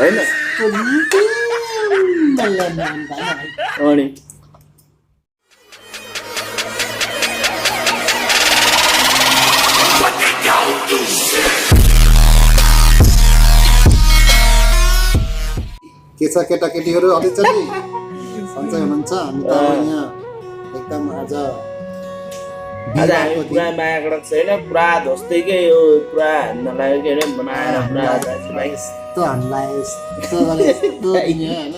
हैन अनि के छ केटाकेटीहरू अलिचली सन्चै हुनुहुन्छ हामी त अब यहाँ एकदम आज हामी पुरा मायाकडक छैन पुरा धोस्दैकै यो पुरा हान्न लाग्यो के अरे बनाएर पुरा यस्तो हामीलाई यस्तो गरे यस्तो दिने होइन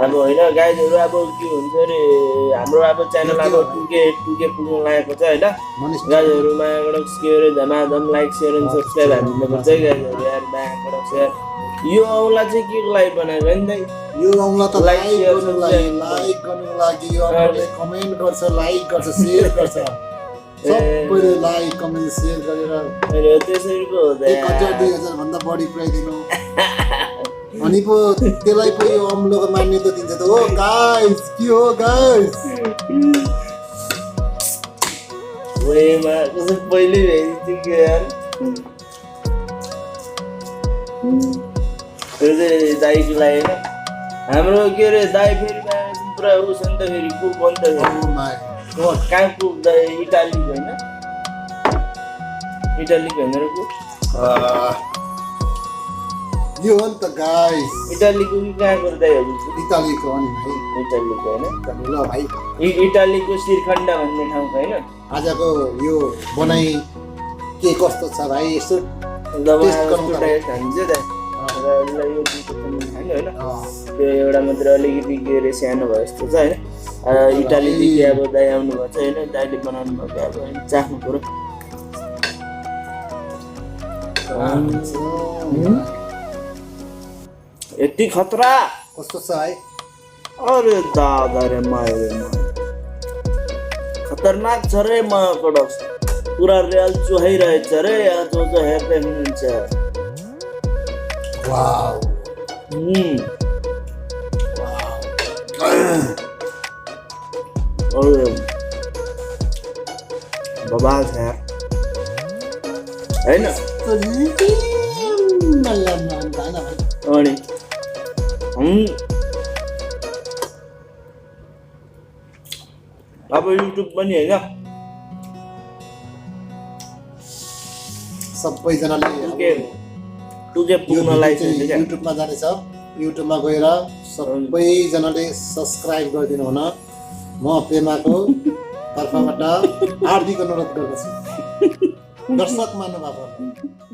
अब होइन गाइजहरू अब के हुन्छ अरे हाम्रो अब च्यानल अब टुके पुग्नु लागेको छ होइन गाइजहरू मायाकडक के अरे धमाधम लाइक सेयर एन्ड सब्सक्राइब हान्नुपर्छ है गाइजहरू यार मायाकडक सेयर यो औँला चाहिँ के को लागि बनाएको नि त यो औँला त लाइक गर्नुको लागि यो औँलाले कमेन्ट गर्छ लाइक गर्छ सेयर गर्छ सबैले लाइक कमेन्ट सेयर गरेर त्यसैको हो त 1000 भन्दा बढी पुऱ्याइदिनु अनि पो त्यसलाई पो यो अम्लोको मान्यता दिन्छ त हो गाइस के हो गाइस ओएमा कसै पहिले भेटिदियो के यार दाइको लागि होइन हाम्रो के अरे दाइ फेरि पुरा उस नि त फेरि कुक हो नि त कहाँ कुक दाइ इटालीको होइन इटालीको होइन र कुक यो हो नि त गाइस इटालीको कि कहाँको दाइ हजुर इटालीको हो नि भाइ इटालीको होइन ल भाइ इटालीको शिरखण्ड भन्ने ठाउँको होइन आजको यो बनाइ के कस्तो छ भाइ यसो खान्छ त यो खाने होइन त्यो एउटा मात्र अलिकति के अरे सानो भयो जस्तो छ होइन इटालीदेखि अब दाइ आउनु भएको छ होइन दाइले बनाउनु भएको अब चाख्नु पऱ्यो यति खतरा कस्तो छ है अरे दादा रे माया खतरनाक छ रे मकडक्स पुरा रेल चुहाइरहेछ रे जो हेर्दै हुनुहुन्छ वाउ अरे बवाल छ यार हैन अनि अब युट्युब पनि हैन सबैजनाले टुके पुग्नलाई चाहिँ युट्युबमा जानेछ युट्युबमा गएर सबैजनाले सब्स्क्राइब गरिदिनु हुन म प्रेमाको तर्फबाट हार्दिक अनुरोध गर्दछु दर्शक महानुभावहरू